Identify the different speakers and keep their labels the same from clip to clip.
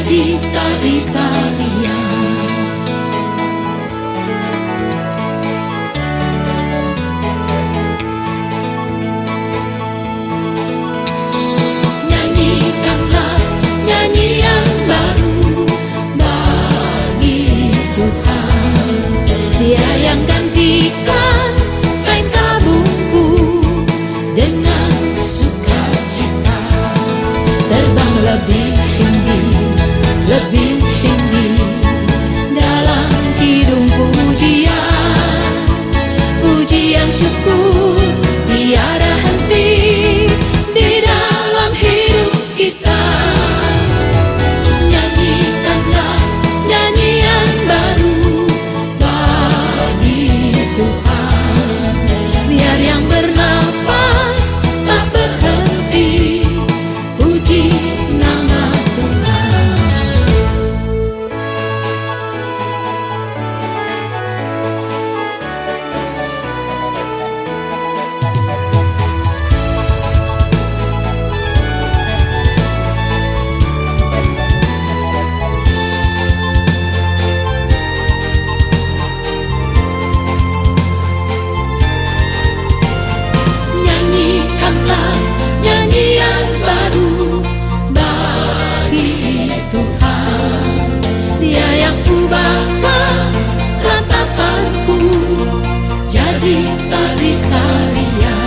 Speaker 1: jadi tari-tarian. Nyanyikanlah nyanyian baru bagi Tuhan, Dia yang gantikan kain tabungku dengan sukacita. Terbang lebih tinggi, lebih tinggi dalam kidung pujian, pujian syukur tiada henti di dalam hidup kita. Nyanyikanlah nyanyian baru bagi Tuhan, biar yang bernafas tak berhenti puji nama Tuhan. Nyanyikanlah nyanyian baru bagi Tuhan, Dia yang ubahkan ratapanku jadi tari-tarian.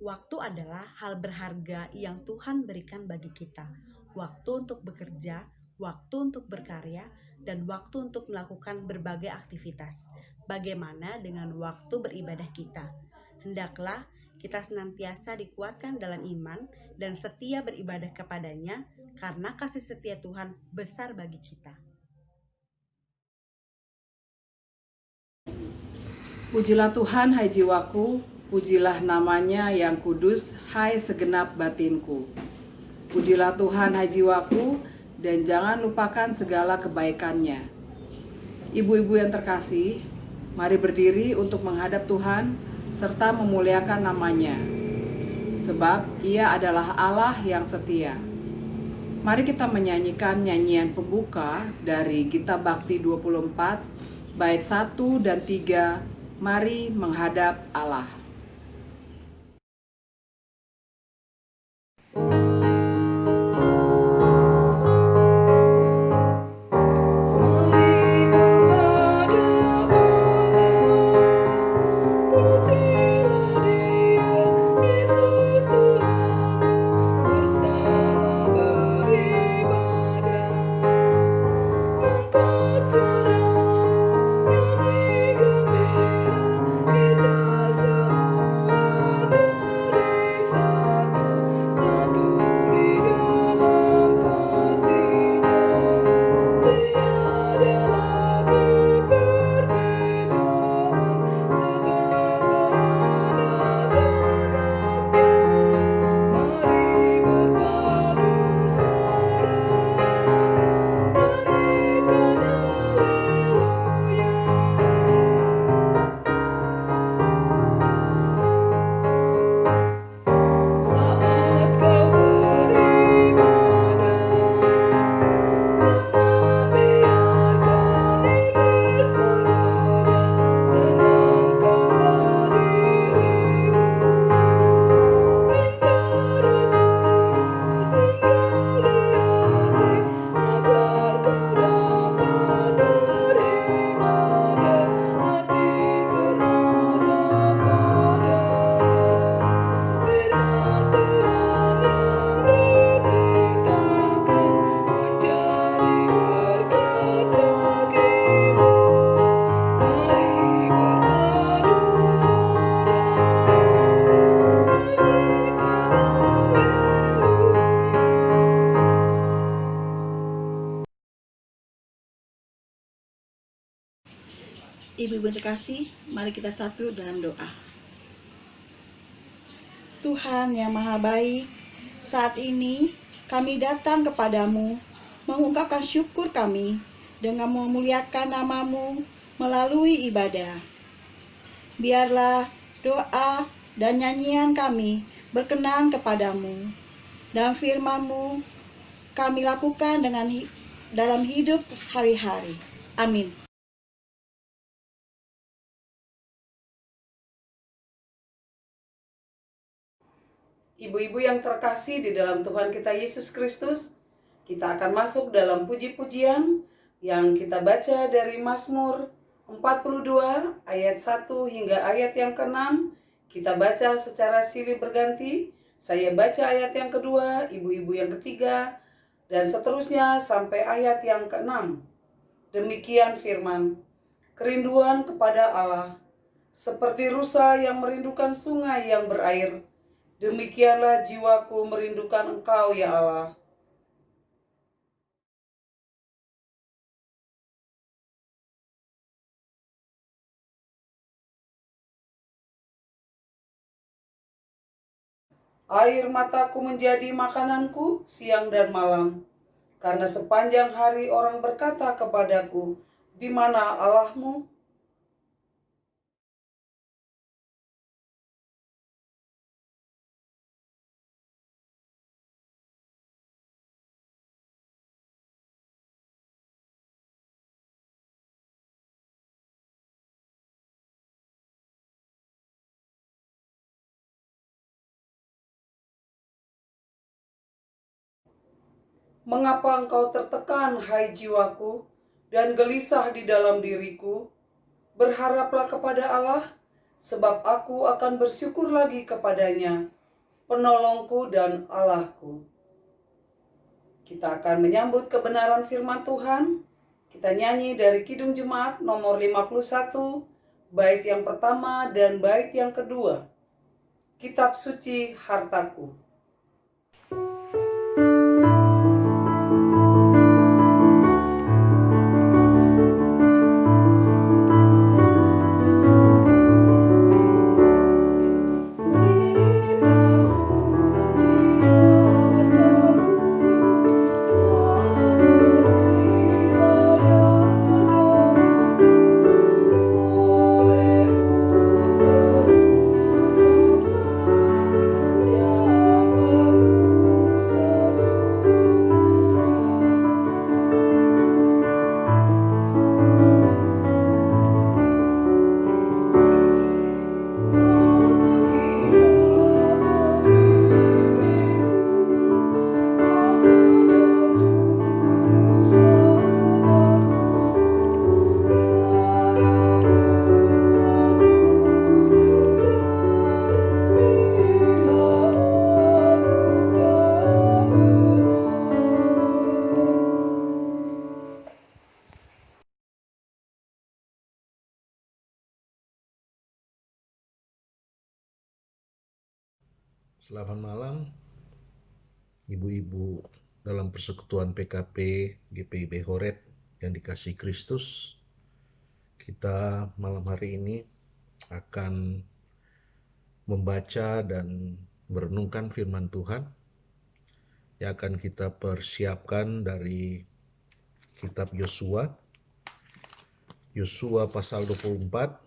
Speaker 2: Waktu adalah hal berharga yang Tuhan berikan bagi kita. Waktu untuk bekerja, waktu untuk berkarya, dan waktu untuk melakukan berbagai aktivitas. Bagaimana dengan waktu beribadah kita? Hendaklah kita senantiasa dikuatkan dalam iman dan setia beribadah kepadanya, karena kasih setia Tuhan besar bagi kita.
Speaker 3: Pujilah Tuhan, hai jiwaku, pujilah namanya yang kudus, hai segenap batinku. Pujilah Tuhan, hai jiwaku, dan jangan lupakan segala kebaikannya. Ibu-ibu yang terkasih, mari berdiri untuk menghadap Tuhan, serta memuliakan namanya. Sebab Ia adalah Allah yang setia. Mari kita menyanyikan nyanyian pembuka dari Gita Bakti 24, bait 1 dan 3, Mari menghadap Allah.
Speaker 2: Ibu-ibu terkasih, mari kita satu dalam doa. Tuhan yang Maha Baik, saat ini kami datang kepadamu mengungkapkan syukur kami
Speaker 4: dengan memuliakan nama-Mu melalui ibadah. Biarlah doa dan nyanyian kami berkenan kepadamu, dan firman-Mu kami lakukan dalam hidup hari-hari. Amin.
Speaker 3: Ibu-ibu yang terkasih di dalam Tuhan kita Yesus Kristus, kita akan masuk dalam puji-pujian yang kita baca dari Mazmur 42 ayat 1 hingga ayat yang ke-6. Kita baca secara silih berganti. Saya baca ayat yang kedua, ibu-ibu yang ketiga, dan seterusnya sampai ayat yang ke-6. Demikian firman, kerinduan kepada Allah, seperti rusa yang merindukan sungai yang berair, demikianlah jiwaku merindukan Engkau ya Allah. Air mataku menjadi makananku siang dan malam, karena sepanjang hari orang berkata kepadaku, di mana Allahmu? Mengapa engkau tertekan, hai jiwaku, dan gelisah di dalam diriku? Berharaplah kepada Allah, sebab aku akan bersyukur lagi kepadanya, penolongku dan Allahku. Kita akan menyambut kebenaran firman Tuhan. Kita nyanyi dari Kidung Jemaat nomor 51, bait yang pertama dan bait yang kedua. Kitab Suci Hartaku.
Speaker 5: Selamat malam, ibu-ibu dalam persekutuan PKP GPIB Horeb yang dikasihi Kristus. Kita malam hari ini akan membaca dan merenungkan firman Tuhan yang akan kita persiapkan dari kitab Yosua. Yosua pasal 24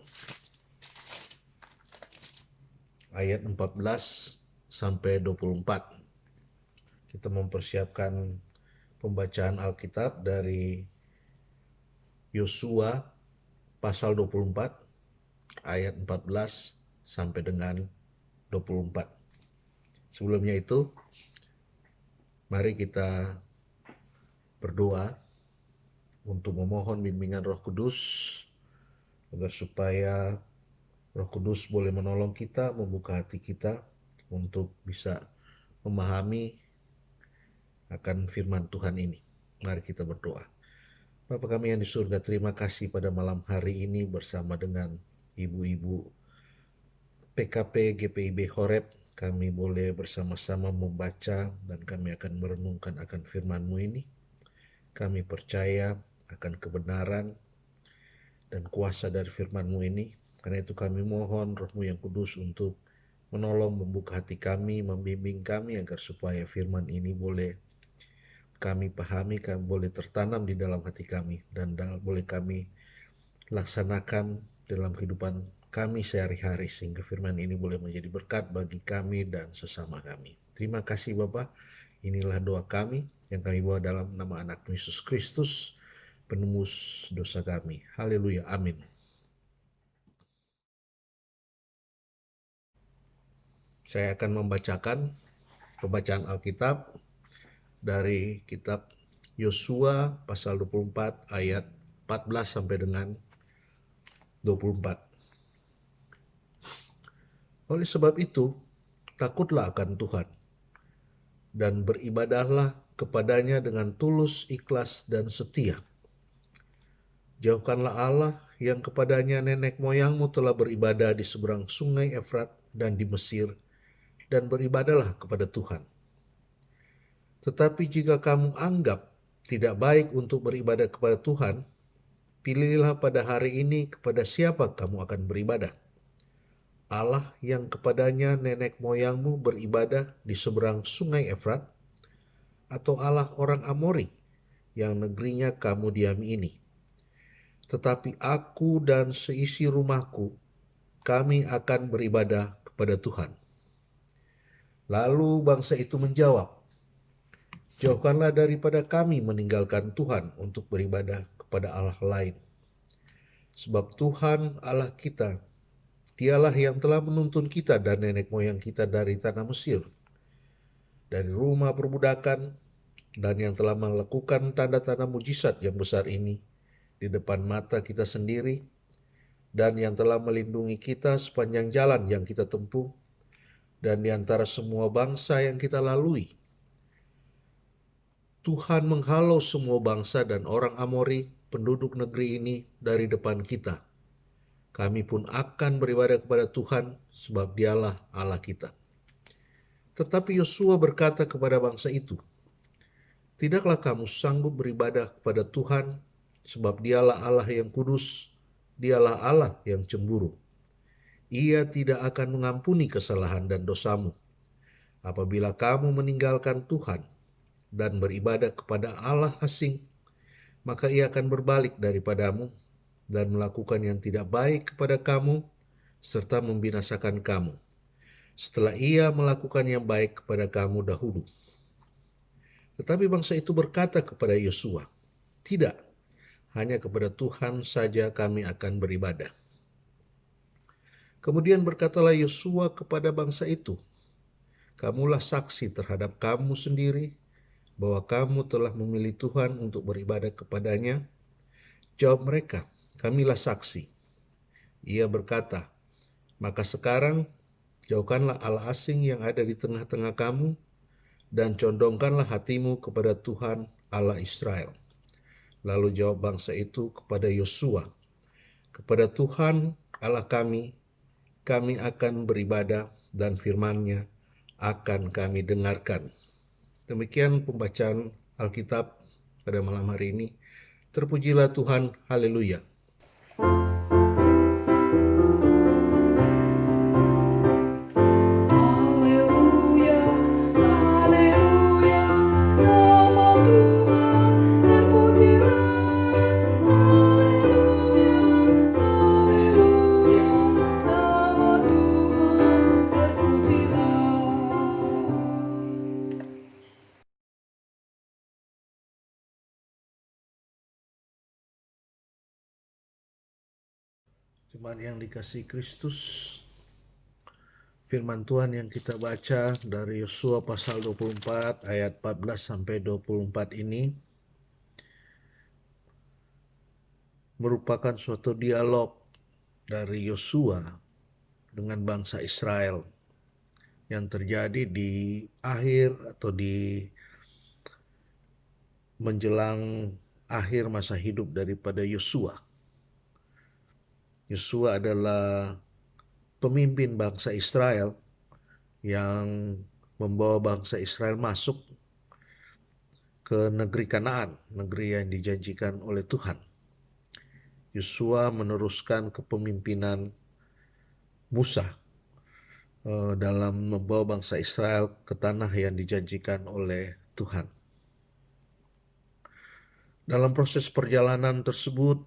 Speaker 5: ayat 14 sampai 24. Kita mempersiapkan pembacaan Alkitab dari Yosua pasal 24 ayat 14 sampai dengan 24. Sebelumnya itu, mari kita berdoa untuk memohon bimbingan Roh Kudus agar supaya Roh Kudus boleh menolong kita, membuka hati kita untuk bisa memahami akan firman Tuhan ini. Mari kita berdoa. Bapa kami yang di surga, terima kasih pada malam hari ini bersama dengan ibu-ibu PKP GPIB Horeb. Kami boleh bersama-sama membaca dan kami akan merenungkan akan firman-Mu ini. Kami percaya akan kebenaran dan kuasa dari firman-Mu ini. Karena itu kami mohon Roh-Mu yang kudus untuk menolong, membuka hati kami, membimbing kami agar supaya firman ini boleh kami pahami, kami boleh tertanam di dalam hati kami, dan boleh kami laksanakan dalam kehidupan kami sehari-hari, sehingga firman ini boleh menjadi berkat bagi kami dan sesama kami. Terima kasih Bapa. Inilah doa kami yang kami bawa dalam nama anak Yesus Kristus, penembus dosa kami. Haleluya, amin. Saya akan membacakan pembacaan Alkitab dari kitab Yosua pasal 24 ayat 14 sampai dengan 24. Oleh sebab itu, takutlah akan Tuhan dan beribadahlah kepadanya dengan tulus, ikhlas, dan setia. Jauhkanlah Allah yang kepadanya nenek moyangmu telah beribadah di seberang sungai Efrat dan di Mesir, dan beribadahlah kepada Tuhan. Tetapi jika kamu anggap tidak baik untuk beribadah kepada Tuhan, pilihlah pada hari ini kepada siapa kamu akan beribadah. Allah yang kepadanya nenek moyangmu beribadah di seberang sungai Efrat, atau Allah orang Amori yang negerinya kamu diami ini. Tetapi aku dan seisi rumahku, kami akan beribadah kepada Tuhan. Lalu bangsa itu menjawab, jauhkanlah daripada kami meninggalkan Tuhan untuk beribadah kepada Allah lain. Sebab Tuhan Allah kita, Dialah yang telah menuntun kita dan nenek moyang kita dari tanah Mesir, dari rumah perbudakan, dan yang telah melakukan tanda-tanda mujizat yang besar ini di depan mata kita sendiri, dan yang telah melindungi kita sepanjang jalan yang kita tempuh, dan di antara semua bangsa yang kita lalui. Tuhan menghalau semua bangsa dan orang Amori, penduduk negeri ini, dari depan kita. Kami pun akan beribadah kepada Tuhan, sebab Dialah Allah kita. Tetapi Yosua berkata kepada bangsa itu, tidaklah kamu sanggup beribadah kepada Tuhan, sebab Dialah Allah yang kudus, Dialah Allah yang cemburu. Ia tidak akan mengampuni kesalahan dan dosamu. Apabila kamu meninggalkan Tuhan dan beribadah kepada Allah asing, maka Ia akan berbalik daripadamu dan melakukan yang tidak baik kepada kamu, serta membinasakan kamu, setelah Ia melakukan yang baik kepada kamu dahulu. Tetapi bangsa itu berkata kepada Yosua, tidak, hanya kepada Tuhan saja kami akan beribadah. Kemudian berkatalah Yosua kepada bangsa itu, kamulah saksi terhadap kamu sendiri bahwa kamu telah memilih Tuhan untuk beribadah kepadanya. Jawab mereka, kamilah saksi. Ia berkata, maka sekarang jauhkanlah Allah asing yang ada di tengah-tengah kamu, dan condongkanlah hatimu kepada Tuhan Allah Israel. Lalu jawab bangsa itu kepada Yosua, kepada Tuhan Allah kami akan beribadah dan firman-Nya akan kami dengarkan. Demikian pembacaan Alkitab pada malam hari ini. Terpujilah Tuhan, haleluya.
Speaker 6: Haleluya, haleluya, nama Tuhan terpujilah. Haleluya, haleluya, nama Tuhan terpujilah.
Speaker 5: Jemaat yang dikasihi Kristus, firman Tuhan yang kita baca dari Yosua pasal 24 ayat 14 sampai 24 ini merupakan suatu dialog dari Yosua dengan bangsa Israel yang terjadi di akhir atau di menjelang akhir masa hidup daripada Yosua. Yosua adalah pemimpin bangsa Israel yang membawa bangsa Israel masuk ke negeri Kanaan, negeri yang dijanjikan oleh Tuhan. Yosua meneruskan kepemimpinan Musa dalam membawa bangsa Israel ke tanah yang dijanjikan oleh Tuhan. Dalam proses perjalanan tersebut,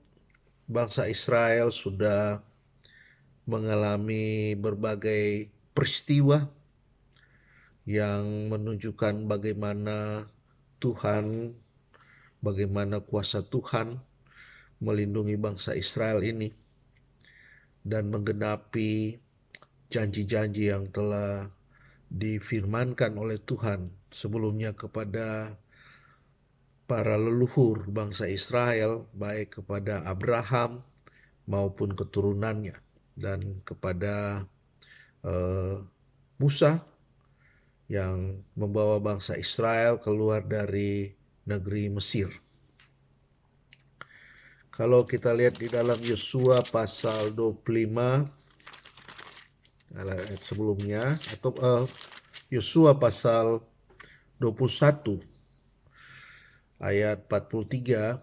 Speaker 5: bangsa Israel sudah mengalami berbagai peristiwa yang menunjukkan bagaimana kuasa Tuhan melindungi bangsa Israel ini dan menggenapi janji-janji yang telah difirmankan oleh Tuhan sebelumnya kepada para leluhur bangsa Israel, baik kepada Abraham maupun keturunannya, dan kepada Musa yang membawa bangsa Israel keluar dari negeri Mesir. Kalau kita lihat di dalam Yosua pasal 25 ayat sebelumnya, atau Yosua pasal 21 ayat 43,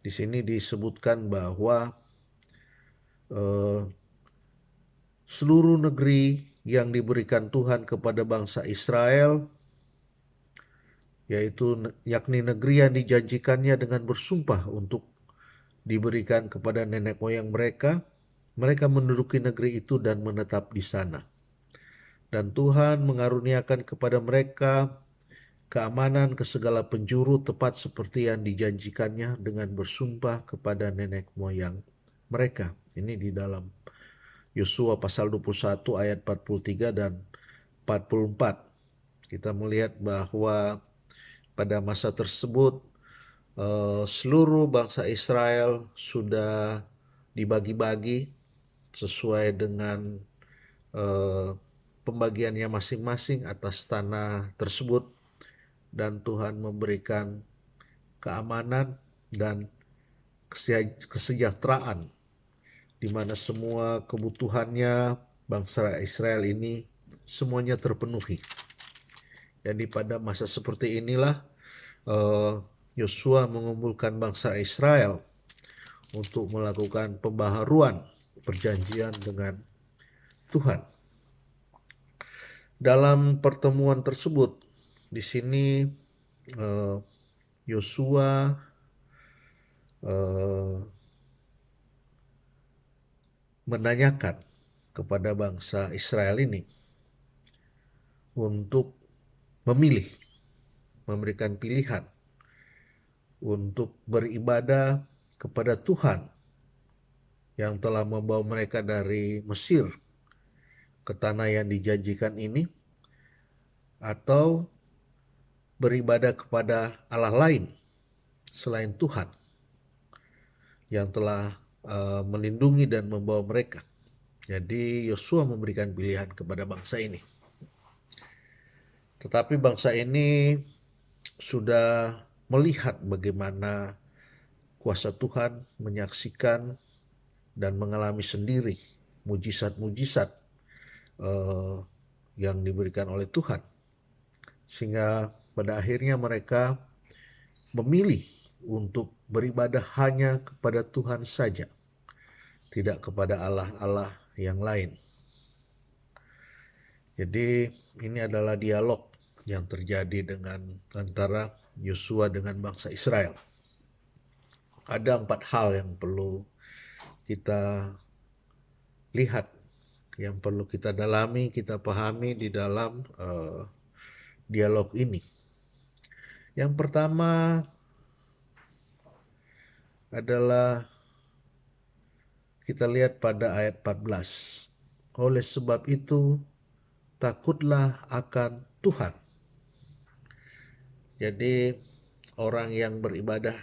Speaker 5: di sini disebutkan bahwa seluruh negeri yang diberikan Tuhan kepada bangsa Israel, yakni negeri yang dijanjikannya dengan bersumpah untuk diberikan kepada nenek moyang mereka, mereka menduduki negeri itu dan menetap di sana. Dan Tuhan mengaruniakan kepada mereka keamanan ke segala penjuru, tepat seperti yang dijanjikannya dengan bersumpah kepada nenek moyang mereka. Ini di dalam Yosua pasal 21 ayat 43 dan 44. Kita melihat bahwa pada masa tersebut seluruh bangsa Israel sudah dibagi-bagi sesuai dengan pembagiannya masing-masing atas tanah tersebut, dan Tuhan memberikan keamanan dan kesejahteraan di mana semua kebutuhannya bangsa Israel ini semuanya terpenuhi. Jadi pada masa seperti inilah Yosua mengumpulkan bangsa Israel untuk melakukan pembaharuan perjanjian dengan Tuhan. Dalam pertemuan tersebut, di sini Yosua menanyakan kepada bangsa Israel ini untuk memilih, memberikan pilihan untuk beribadah kepada Tuhan yang telah membawa mereka dari Mesir ke tanah yang dijanjikan ini, atau beribadah kepada Allah lain selain Tuhan yang telah melindungi dan membawa mereka. Jadi Yosua memberikan pilihan kepada bangsa ini. Tetapi bangsa ini sudah melihat bagaimana kuasa Tuhan, menyaksikan dan mengalami sendiri mujizat-mujizat yang diberikan oleh Tuhan. Sehingga pada akhirnya mereka memilih untuk beribadah hanya kepada Tuhan saja, tidak kepada Allah-Allah yang lain. Jadi ini adalah dialog yang terjadi antara Yosua dengan bangsa Israel. Ada 4 hal yang perlu kita lihat, yang perlu kita dalami, kita pahami di dalam dialog ini. Yang pertama adalah kita lihat pada ayat 14. Oleh sebab itu, takutlah akan Tuhan. Jadi orang yang beribadah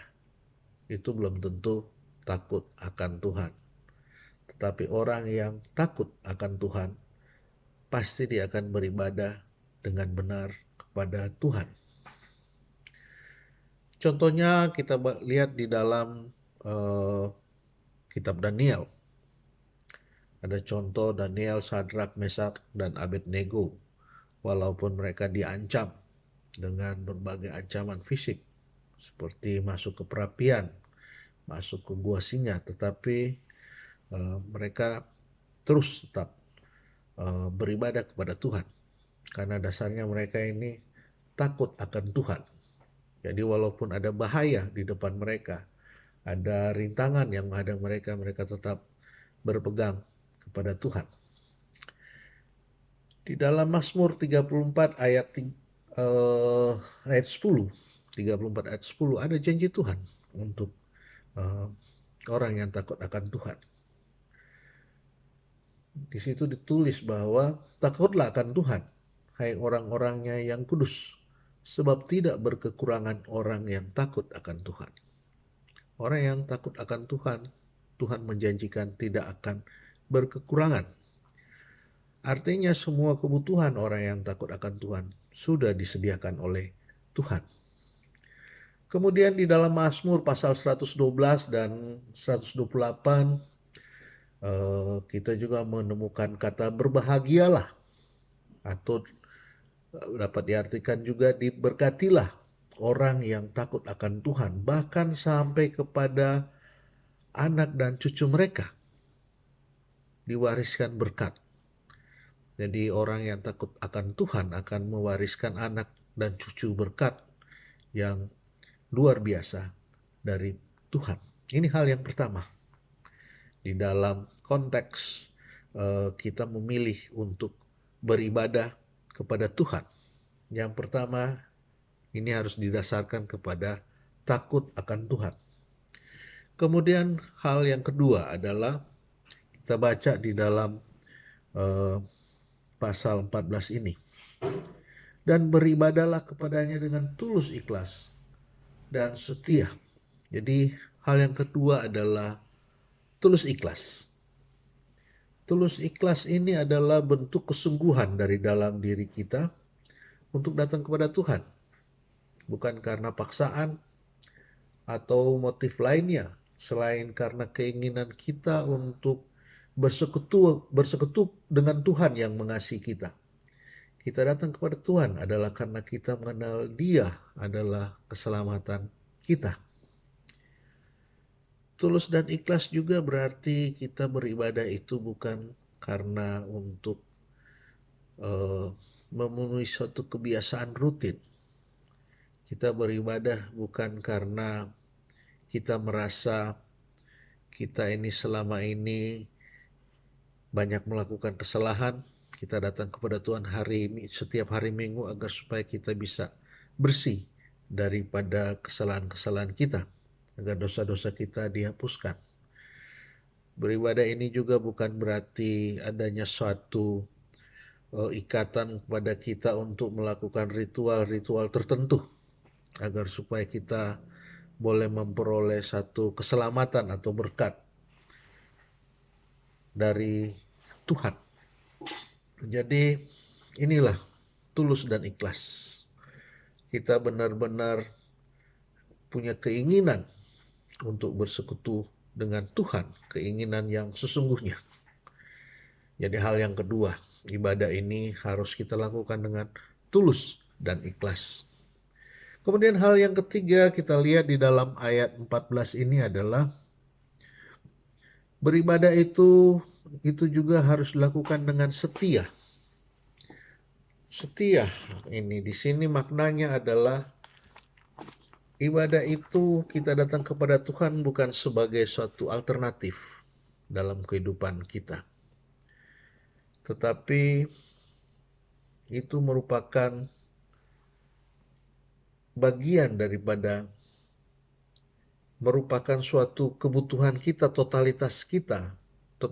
Speaker 5: itu belum tentu takut akan Tuhan. Tetapi orang yang takut akan Tuhan, pasti dia akan beribadah dengan benar kepada Tuhan. Contohnya kita lihat di dalam kitab Daniel. Ada contoh Daniel, Sadrak, Mesak, dan Abednego. Walaupun mereka diancam dengan berbagai ancaman fisik, seperti masuk ke perapian, masuk ke gua singa, tetapi mereka terus tetap beribadah kepada Tuhan. Karena dasarnya mereka ini takut akan Tuhan. Jadi walaupun ada bahaya di depan mereka, ada rintangan yang menghadang mereka, mereka tetap berpegang kepada Tuhan. Di dalam Mazmur 34 ayat 10, 34 ayat 10 ada janji Tuhan untuk orang yang takut akan Tuhan. Di situ ditulis bahwa takutlah akan Tuhan, hai orang-orangnya yang kudus, sebab tidak berkekurangan orang yang takut akan Tuhan. Orang yang takut akan Tuhan, Tuhan menjanjikan tidak akan berkekurangan. Artinya semua kebutuhan orang yang takut akan Tuhan sudah disediakan oleh Tuhan. Kemudian di dalam Mazmur pasal 112 dan 128 kita juga menemukan kata berbahagialah, atau dapat diartikan juga diberkatilah orang yang takut akan Tuhan, bahkan sampai kepada anak dan cucu mereka diwariskan berkat. Jadi orang yang takut akan Tuhan akan mewariskan anak dan cucu berkat yang luar biasa dari Tuhan. Ini hal yang pertama. Di dalam konteks kita memilih untuk beribadah kepada Tuhan. Yang pertama, ini harus didasarkan kepada takut akan Tuhan. Kemudian hal yang kedua adalah kita baca di dalam pasal 14 ini. Dan beribadahlah kepadanya dengan tulus ikhlas dan setia. Jadi hal yang kedua adalah tulus ikhlas. Tulus ikhlas ini adalah bentuk kesungguhan dari dalam diri kita untuk datang kepada Tuhan. Bukan karena paksaan atau motif lainnya, selain karena keinginan kita untuk bersekutu dengan Tuhan yang mengasihi kita. Kita datang kepada Tuhan adalah karena kita mengenal Dia adalah keselamatan kita. Tulus dan ikhlas juga berarti kita beribadah itu bukan karena untuk memenuhi suatu kebiasaan rutin. Kita beribadah bukan karena kita merasa kita ini selama ini banyak melakukan kesalahan. Kita datang kepada Tuhan setiap hari Minggu agar supaya kita bisa bersih daripada kesalahan-kesalahan kita, agar dosa-dosa kita dihapuskan. Beribadah ini juga bukan berarti adanya suatu ikatan kepada kita untuk melakukan ritual-ritual tertentu agar supaya kita boleh memperoleh satu keselamatan atau berkat dari Tuhan. Jadi inilah tulus dan ikhlas. Kita benar-benar punya keinginan untuk bersekutu dengan Tuhan, keinginan yang sesungguhnya. Jadi hal yang kedua, ibadah ini harus kita lakukan dengan tulus dan ikhlas. Kemudian hal yang ketiga kita lihat di dalam ayat 14 ini adalah beribadah itu juga harus dilakukan dengan setia. Setia ini di sini maknanya adalah ibadah itu kita datang kepada Tuhan bukan sebagai suatu alternatif dalam kehidupan kita. Tetapi itu merupakan bagian daripada merupakan suatu kebutuhan kita, totalitas kita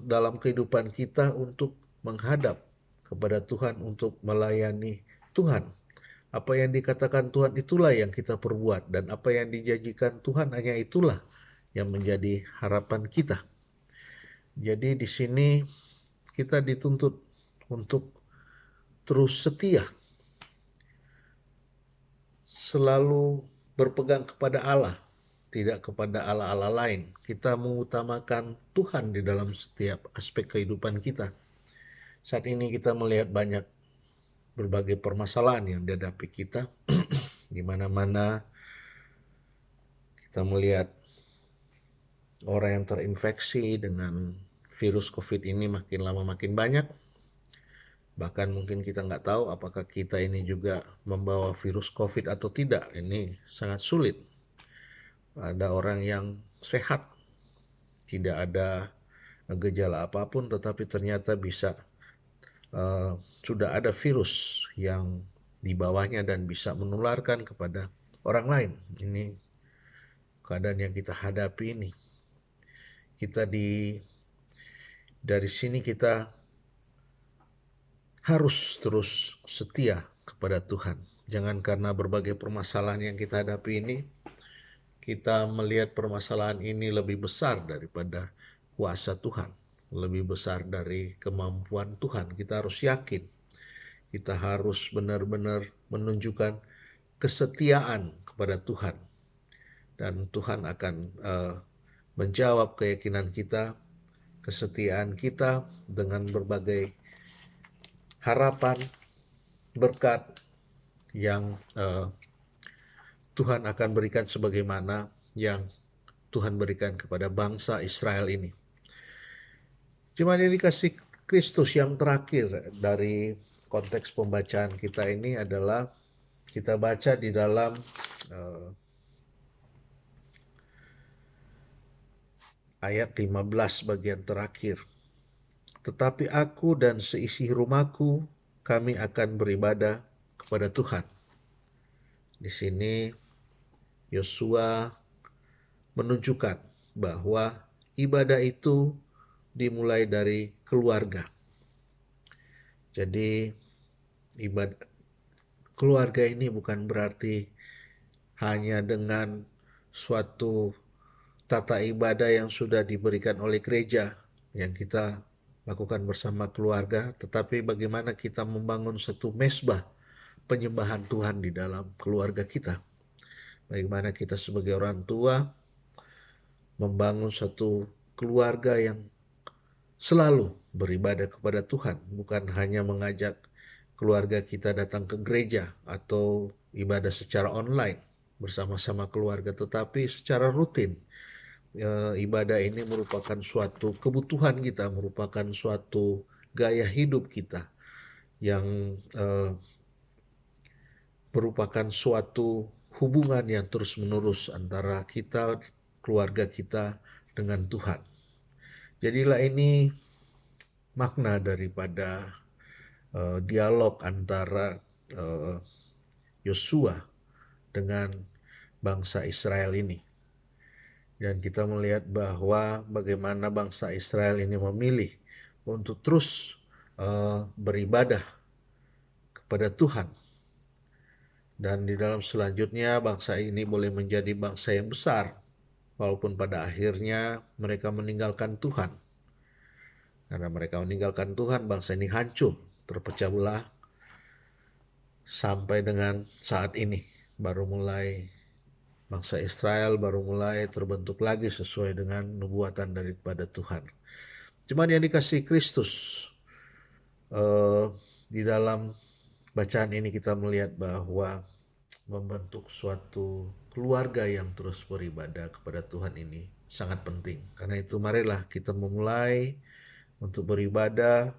Speaker 5: dalam kehidupan kita untuk menghadap kepada Tuhan, untuk melayani Tuhan. Apa yang dikatakan Tuhan itulah yang kita perbuat, dan apa yang dijanjikan Tuhan hanya itulah yang menjadi harapan kita. Jadi di sini kita dituntut untuk terus setia, selalu berpegang kepada Allah, tidak kepada Allah-Allah lain. Kita mengutamakan Tuhan di dalam setiap aspek kehidupan kita. Saat ini kita melihat banyak berbagai permasalahan yang dihadapi kita. Di mana-mana kita melihat orang yang terinfeksi dengan virus COVID ini makin lama makin banyak. Bahkan mungkin kita nggak tahu apakah kita ini juga membawa virus COVID atau tidak. Ini sangat sulit. Ada orang yang sehat, tidak ada gejala apapun, tetapi ternyata bisa sudah ada virus yang di bawahnya dan bisa menularkan kepada orang lain. Ini keadaan yang kita hadapi ini. Dari sini kita harus terus setia kepada Tuhan. Jangan karena berbagai permasalahan yang kita hadapi ini, kita melihat permasalahan ini lebih besar daripada kuasa Tuhan, lebih besar dari kemampuan Tuhan. Kita harus yakin, kita harus benar-benar menunjukkan kesetiaan kepada Tuhan. Dan Tuhan akan menjawab keyakinan kita, kesetiaan kita dengan berbagai harapan, berkat yang Tuhan akan berikan sebagaimana yang Tuhan berikan kepada bangsa Israel ini. Jemaat yang dikasih Kristus, yang terakhir dari konteks pembacaan kita ini adalah kita baca di dalam ayat 15 bagian terakhir. Tetapi aku dan seisi rumahku, kami akan beribadah kepada Tuhan. Di sini Yosua menunjukkan bahwa ibadah itu dimulai dari keluarga. Jadi ibadah keluarga ini bukan berarti hanya dengan suatu tata ibadah yang sudah diberikan oleh gereja yang kita lakukan bersama keluarga, tetapi bagaimana kita membangun satu mezbah penyembahan Tuhan di dalam keluarga kita. Bagaimana kita sebagai orang tua membangun satu keluarga yang selalu beribadah kepada Tuhan, bukan hanya mengajak keluarga kita datang ke gereja atau ibadah secara online bersama-sama keluarga, tetapi secara rutin. Ibadah ini merupakan suatu kebutuhan kita, merupakan suatu gaya hidup kita yang merupakan suatu hubungan yang terus-menerus antara kita, keluarga kita dengan Tuhan. Jadilah ini makna daripada dialog antara Yosua dengan bangsa Israel ini. Dan kita melihat bahwa bagaimana bangsa Israel ini memilih untuk terus beribadah kepada Tuhan. Dan di dalam selanjutnya bangsa ini boleh menjadi bangsa yang besar, walaupun pada akhirnya mereka meninggalkan Tuhan. Karena mereka meninggalkan Tuhan, bangsa ini hancur, terpecah belah, sampai dengan saat ini bangsa Israel baru mulai terbentuk lagi sesuai dengan nubuatan daripada Tuhan. Jemaat yang dikasihi Kristus, di dalam bacaan ini kita melihat bahwa membentuk suatu keluarga yang terus beribadah kepada Tuhan ini sangat penting. Karena itu marilah kita memulai untuk beribadah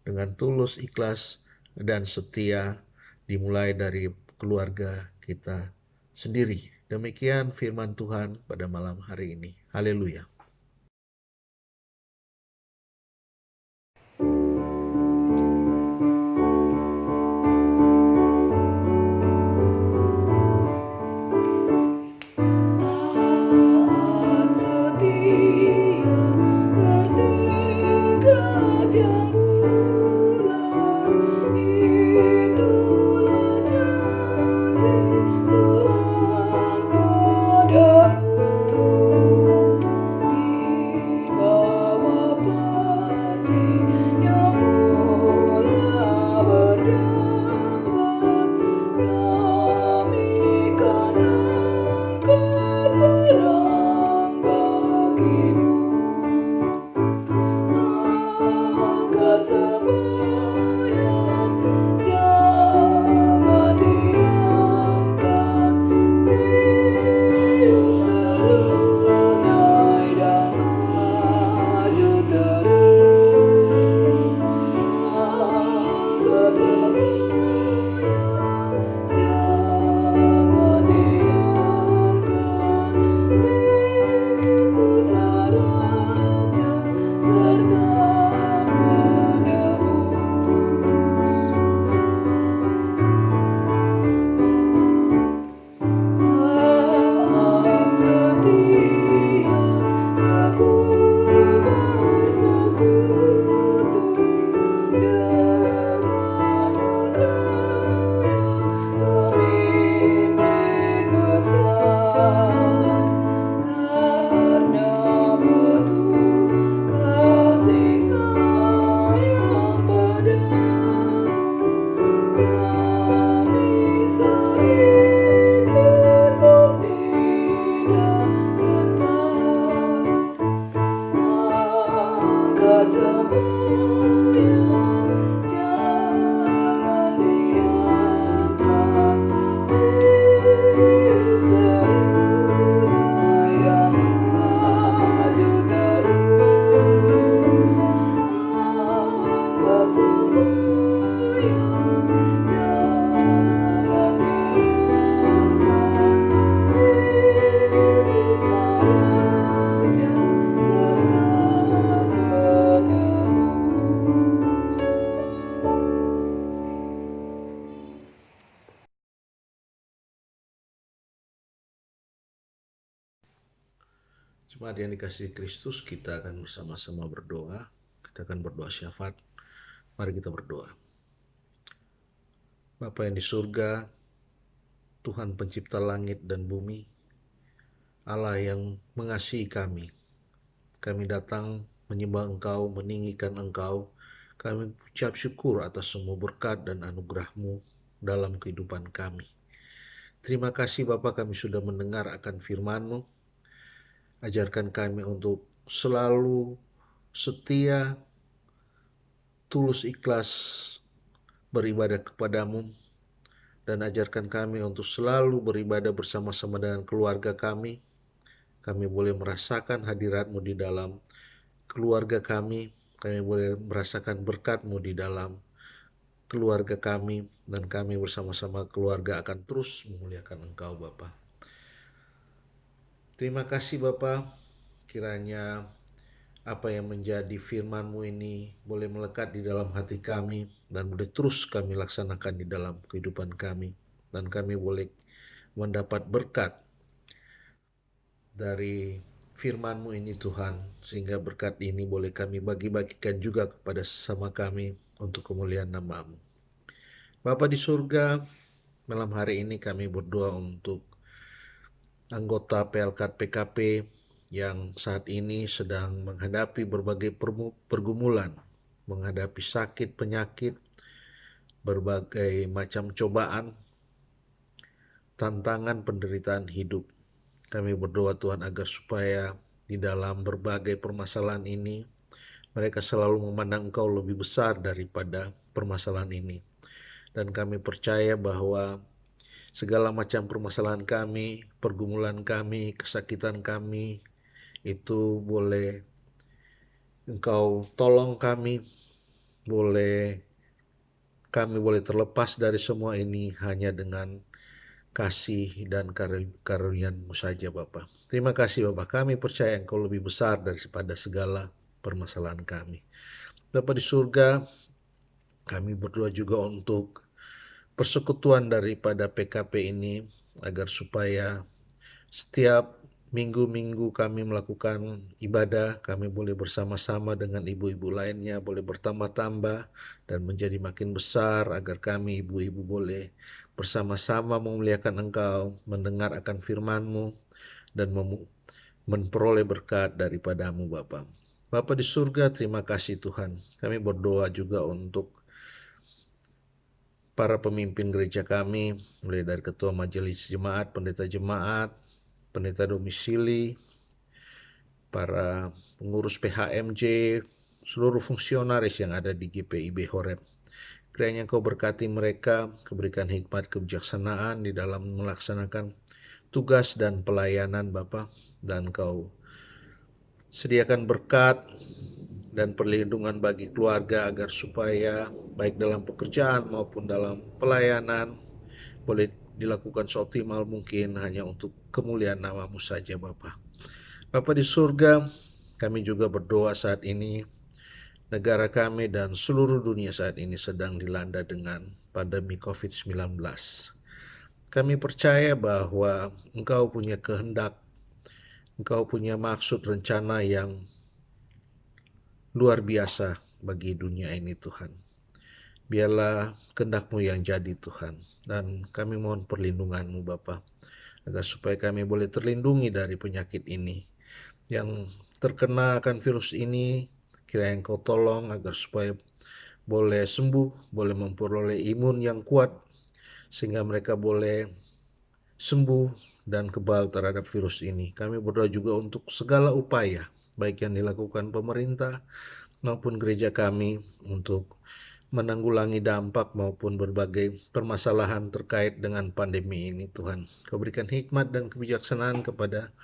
Speaker 5: dengan tulus, ikhlas, dan setia, dimulai dari keluarga kita sendiri. Demikian firman Tuhan pada malam hari ini. Haleluya.
Speaker 6: Taat setia berdekat yang bulat, itulah janji Tuhan padamu.
Speaker 5: Jemaat yang dikasihi Kristus, kita akan bersama-sama berdoa. Kita akan berdoa syafaat. Mari kita berdoa. Bapa yang di surga, Tuhan pencipta langit dan bumi, Allah yang mengasihi kami. Kami datang menyembah Engkau, meninggikan Engkau. Kami ucap syukur atas semua berkat dan anugerah-Mu dalam kehidupan kami. Terima kasih Bapa, kami sudah mendengar akan firman-Mu. Ajarkan kami untuk selalu setia, tulus ikhlas beribadah kepadamu, dan ajarkan kami untuk selalu beribadah bersama-sama dengan keluarga kami. Kami boleh merasakan hadirat-Mu di dalam keluarga kami. Kami boleh merasakan berkat-Mu di dalam keluarga kami, dan kami bersama-sama keluarga akan terus memuliakan Engkau Bapa. Terima kasih Bapa, kiranya apa yang menjadi firman-Mu ini boleh melekat di dalam hati kami dan boleh terus kami laksanakan di dalam kehidupan kami, dan kami boleh mendapat berkat dari firman-Mu ini Tuhan, sehingga berkat ini boleh kami bagi-bagikan juga kepada sesama kami untuk kemuliaan nama-Mu. Bapa di surga, malam hari ini kami berdoa untuk anggota PLK PKP yang saat ini sedang menghadapi berbagai pergumulan, menghadapi sakit, penyakit, berbagai macam cobaan, tantangan, penderitaan hidup. Kami berdoa Tuhan agar supaya di dalam berbagai permasalahan ini, mereka selalu memandang Engkau lebih besar daripada permasalahan ini. Dan kami percaya bahwa segala macam permasalahan kami, pergumulan kami, kesakitan kami, itu boleh Engkau tolong kami, kami boleh terlepas dari semua ini hanya dengan kasih dan karunia-Mu saja Bapa. Terima kasih Bapa, kami percaya Engkau lebih besar daripada segala permasalahan kami. Bapa di surga, kami berdoa juga untuk persekutuan daripada PKP ini, agar supaya setiap minggu-minggu kami melakukan ibadah, kami boleh bersama-sama dengan ibu-ibu lainnya, boleh bertambah-tambah dan menjadi makin besar, agar kami ibu-ibu boleh bersama-sama memuliakan Engkau, mendengar akan firman-Mu, dan memperoleh berkat daripada-Mu Bapa. Bapa di surga, terima kasih Tuhan. Kami berdoa juga untuk para pemimpin gereja kami, mulai dari ketua majelis jemaat, pendeta domisili, para pengurus PHMJ, seluruh fungsionaris yang ada di GPIB Horeb. Kiranya Engkau berkati mereka, berikan hikmat kebijaksanaan di dalam melaksanakan tugas dan pelayanan Bapa, dan Engkau sediakan berkat dan perlindungan bagi keluarga, agar supaya baik dalam pekerjaan maupun dalam pelayanan boleh dilakukan seoptimal mungkin hanya untuk kemuliaan nama-Mu saja Bapa. Bapa di surga, kami juga berdoa saat ini, negara kami dan seluruh dunia saat ini sedang dilanda dengan pandemi COVID-19. Kami percaya bahwa Engkau punya kehendak, Engkau punya maksud rencana yang luar biasa bagi dunia ini Tuhan. Biarlah kehendak-Mu yang jadi Tuhan, dan kami mohon perlindungan-Mu Bapa, agar supaya kami boleh terlindungi dari penyakit ini. Yang terkena akan virus ini, kiranya Engkau tolong agar supaya boleh sembuh, boleh memperoleh imun yang kuat, sehingga mereka boleh sembuh dan kebal terhadap virus ini. Kami berdoa juga untuk segala upaya, baik yang dilakukan pemerintah maupun gereja kami, untuk menanggulangi dampak maupun berbagai permasalahan terkait dengan pandemi ini Tuhan. Kau berikan hikmat dan kebijaksanaan kepada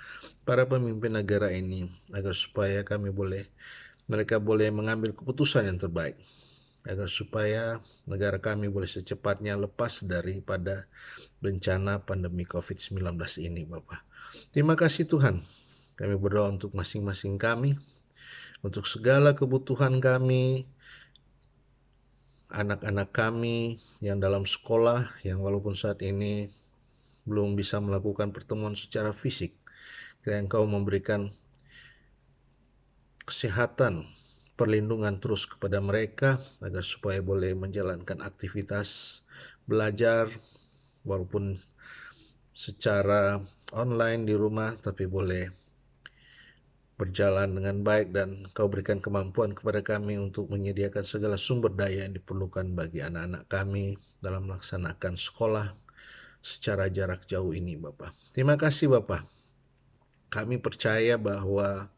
Speaker 5: para pemimpin negara ini, agar supaya mereka boleh mengambil keputusan yang terbaik, agar supaya negara kami boleh secepatnya lepas daripada bencana pandemi COVID-19 ini Bapak. Terima kasih Tuhan. Kami berdoa untuk masing-masing kami, untuk segala kebutuhan kami, anak-anak kami yang dalam sekolah, yang walaupun saat ini belum bisa melakukan pertemuan secara fisik. Kiranya Engkau memberikan kesehatan, perlindungan terus kepada mereka agar supaya boleh menjalankan aktivitas belajar walaupun secara online di rumah, tapi boleh berjalan dengan baik, dan Kau berikan kemampuan kepada kami untuk menyediakan segala sumber daya yang diperlukan bagi anak-anak kami dalam melaksanakan sekolah secara jarak jauh ini, Bapa. Terima kasih, Bapa. Kami percaya bahwa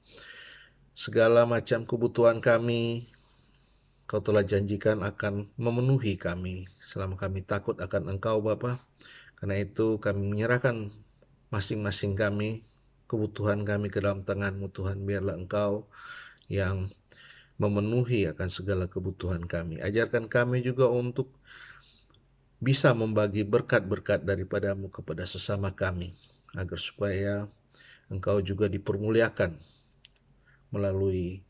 Speaker 5: segala macam kebutuhan kami Kau telah janjikan akan memenuhi kami selama kami takut akan Engkau, Bapa. Karena itu kami menyerahkan masing-masing kami, kebutuhan kami ke dalam tangan-Mu, Tuhan. Biarlah Engkau yang memenuhi akan segala kebutuhan kami. Ajarkan kami juga untuk bisa membagi berkat-berkat daripada-Mu kepada sesama kami, agar supaya Engkau juga dipermuliakan melalui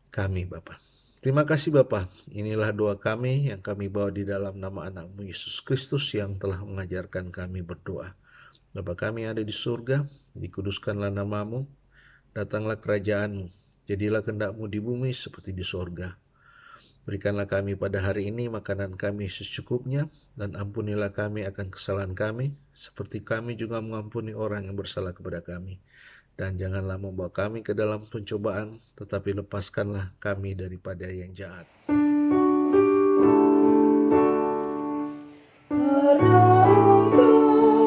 Speaker 5: kami, Bapa. Terima kasih, Bapa. Inilah doa kami yang kami bawa di dalam nama anak-Mu Yesus Kristus yang telah mengajarkan kami berdoa. Bapa kami yang ada di surga, dikuduskanlah nama-Mu, datanglah kerajaan-Mu, jadilah kehendak-Mu di bumi seperti di surga. Berikanlah kami pada hari ini makanan kami secukupnya, dan ampunilah kami akan kesalahan kami, seperti kami juga mengampuni orang yang bersalah kepada kami. Dan janganlah membawa kami ke dalam pencobaan, tetapi lepaskanlah kami daripada yang jahat.
Speaker 6: Karena Engkaulah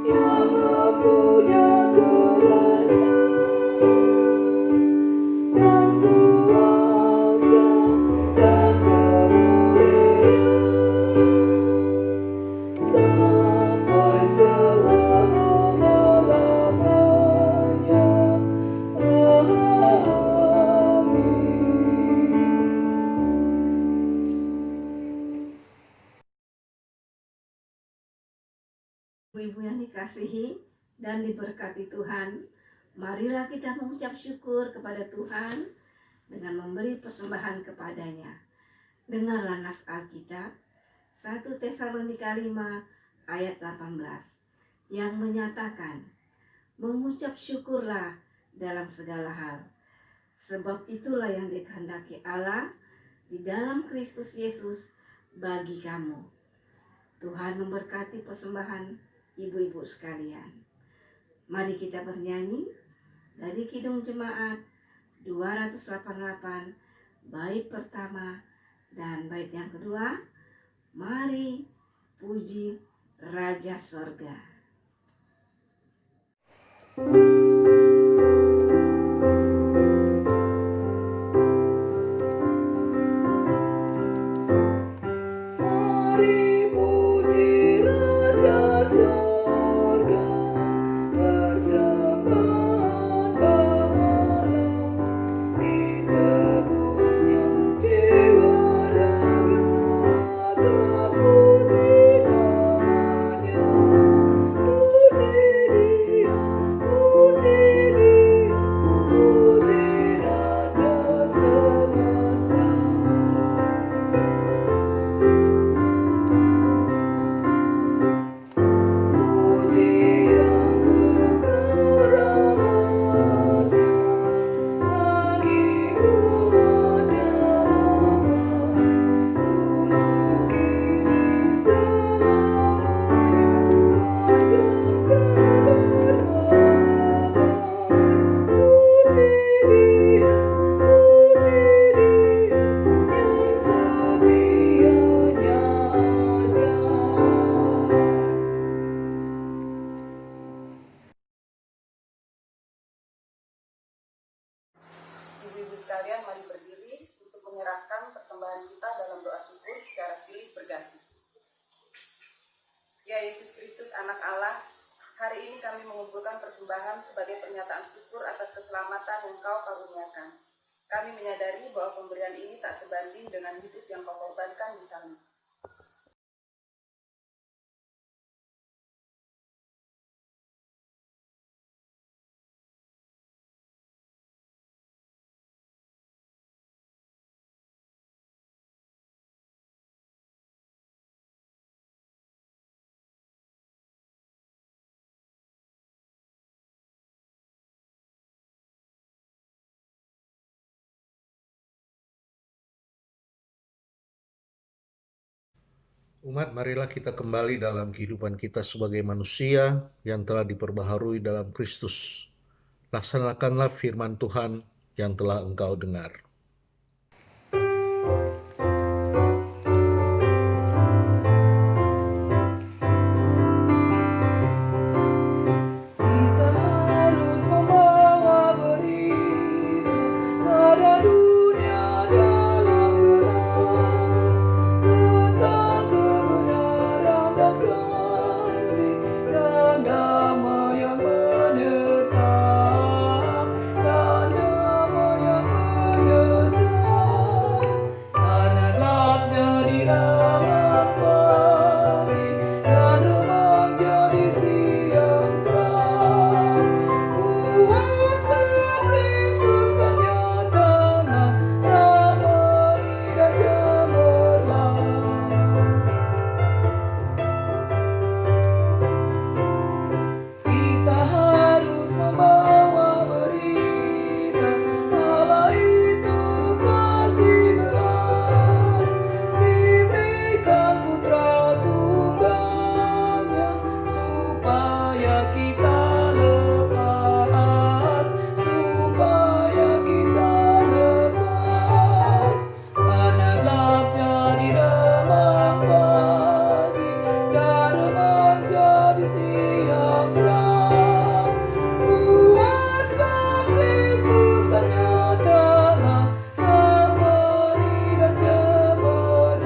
Speaker 6: yang mempunyai kerajaan dan kuasa dan kemuliaan sampai selama-lamanya.
Speaker 7: Ibu-ibu yang dikasihi dan diberkati Tuhan, marilah kita mengucap syukur kepada Tuhan dengan memberi persembahan kepadanya. Dengarlah nas Alkitab 1 Tesalonika 5 ayat 18 yang menyatakan, mengucap syukurlah dalam segala hal, sebab itulah yang dikehendaki Allah di dalam Kristus Yesus bagi kamu. Tuhan memberkati persembahan ibu-ibu sekalian. Mari kita bernyanyi dari Kidung Jemaat 288 bait pertama dan bait yang kedua. Mari puji Raja Sorga.
Speaker 6: Mari puji Raja Sorga, persembahan pahala, ditebusnya jiwa raga, maka puji namanya. Puji Dia, puji Dia, puji Raja semesta. Puji yang kekal rahmat-Nya bagi umat dalamnya, dulu kini selamanya, panjang selamanya. Puji Dia, yang setianya aja.
Speaker 3: Ibu-ibu sekalian, mari berdiri untuk menyerahkan persembahan kita dalam doa syukur secara silih berganti. Ya Yesus Kristus, Anak Allah, hari ini kami mengumpulkan persembahan sebagai pernyataan syukur atas keselamatan yang Kau karuniakan. Kami menyadari bahwa pemberian ini tak sebanding dengan hidup yang Kau korbankan di sana.
Speaker 5: Umat, marilah kita kembali dalam kehidupan kita sebagai manusia yang telah diperbaharui dalam Kristus. Laksanakanlah firman Tuhan yang telah engkau dengar.
Speaker 6: Kita harus membawa berita pada dunia dalam gelap tentang kebenaran dan kasih dan damai yang menetap, dan damai yang menetap. Karena gelap jadi terang pagi dan remang jadi siang terang. Kuasa Kristus kan nyata, ramai dan cemerlang. Kita harus membawa berita Allah itu kasih belas, diberikan putra tunggalnya supaya kita lepas, supaya kita lepas. Karena gelap jadi remang pagi dan remang jadi siang terang. Kuasa Kristus kan nyata, ramai dan cemerlang.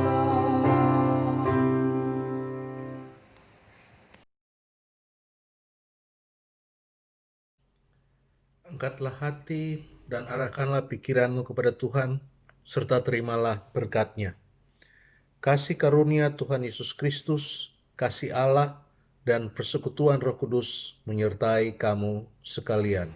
Speaker 5: Angkatlah hati dan arahkanlah pikiranmu kepada Tuhan, serta terimalah berkat-Nya. Kasih karunia Tuhan Yesus Kristus, kasih Allah, dan persekutuan Roh Kudus menyertai kamu sekalian.